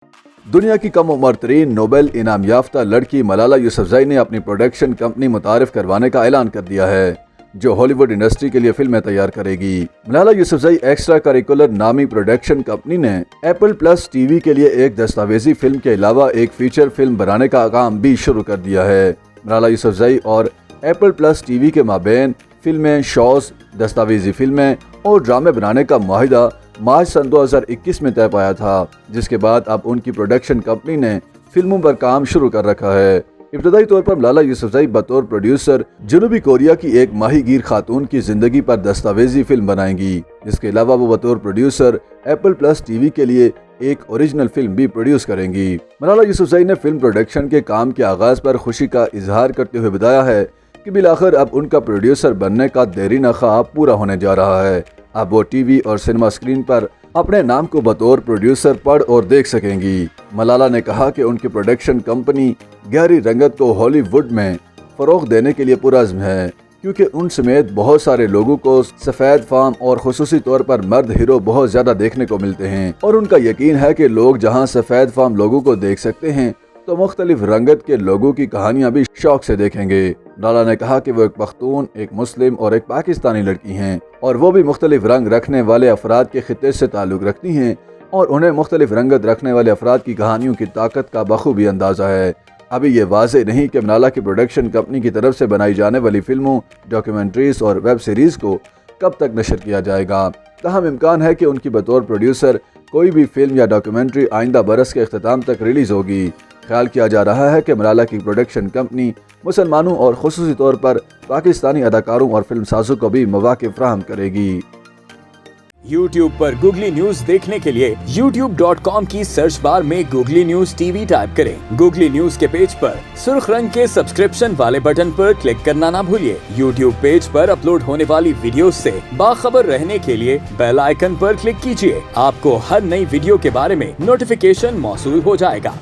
दुनिया की कम उम्र तरीन नोबेल इनाम याफ्ता लड़की मलाला यूसुफजई ने अपनी प्रोडक्शन कंपनी मुतारिफ करवाने का ऐलान कर दिया है, जो हॉलीवुड इंडस्ट्री के लिए फिल्में तैयार करेगी। मलाला यूसुफजई एक्स्ट्रा करिकुलर नामी प्रोडक्शन कंपनी ने एप्पल प्लस टीवी के लिए एक दस्तावेजी फिल्म के अलावा एक फीचर फिल्म बनाने का काम भी शुरू कर दिया है। मलाला यूसुफजई और एप्पल प्लस टीवी के माबेन फिल्में, शोज, दस्तावेजी फिल्में और ड्रामे बनाने का मुआहिदा मार्च सन 2021 में तय पाया था, जिसके बाद अब उनकी प्रोडक्शन कंपनी ने फिल्मों पर काम शुरू कर रखा है। इब्तदाई तौर पर मलाला यूसुफजई बतौर प्रोड्यूसर जनूबी कोरिया की एक माहीगीर खातून की जिंदगी पर दस्तावेजी फिल्म बनाएंगी। इसके अलावा वो बतौर प्रोड्यूसर एप्पल प्लस टीवी के लिए एक ओरिजिनल फिल्म भी प्रोड्यूस करेंगी। मलाला यूसुफजई ने फिल्म प्रोडक्शन के काम के आगाज पर खुशी का इजहार करते हुए बताया है कि बिलाखिर अब उनका प्रोड्यूसर बनने का देरीना ख्वाब पूरा होने जा रहा है। अब वो टीवी और सिनेमा स्क्रीन पर अपने नाम को बतौर प्रोड्यूसर पढ़ और देख सकेंगी। मलाला ने कहा कि उनकी प्रोडक्शन कंपनी गहरी रंगत को हॉलीवुड में फरोग देने के लिए पुरज़्म है, क्योंकि उन समेत बहुत सारे लोगों को सफ़ेद फाम और खुसूसी तौर पर मर्द हीरो बहुत ज़्यादा देखने को मिलते हैं, और उनका यकीन है कि लोग जहां सफ़ेद फाम लोगों को देख सकते हैं तो मुख्तलिफ रंगत के लोगों की कहानियां भी शौक से देखेंगे। मलाला ने कहा कि वो एक पख्तून, एक मुस्लिम और एक पाकिस्तानी लड़की हैं, और वो भी मुख्तलिफ रंग रखने वाले अफराद के खित्ते से ताल्लुक़ रखती हैं, और उन्हें मुख्तलिफ रंगत रखने वाले अफराद की कहानियों की ताकत का बखूबी अंदाज़ा है। अभी ये वाज़ेह नहीं कि मलाला की प्रोडक्शन कंपनी की तरफ से बनाई जाने वाली फिल्मों, डॉक्यूमेंट्रीज और वेब सीरीज़ को कब तक नशर किया जाएगा। तहम इम्कान है कि उनकी बतौर प्रोड्यूसर कोई भी फिल्म या डॉक्यूमेंट्री आइंदा बरस के अख्ताम तक रिलीज़ होगी। ख्याल किया जा रहा है कि मलाला की प्रोडक्शन कंपनी मुसलमानों और खुसूसी तौर पर पाकिस्तानी अदाकारों और फिल्म साजों को भी मौक़े फराहम करेगी। YouTube पर गूगली न्यूज देखने के लिए youtube.com की सर्च बार में गूगली न्यूज टीवी टाइप करें। गूगली न्यूज के पेज पर सुर्ख रंग के सब्सक्रिप्शन वाले बटन पर क्लिक करना ना भूलिए। YouTube पेज पर अपलोड होने वाली वीडियोस से बाखबर रहने के लिए बेल आइकन पर क्लिक कीजिए। आपको हर नई वीडियो के बारे में नोटिफिकेशन मौसूल हो जाएगा।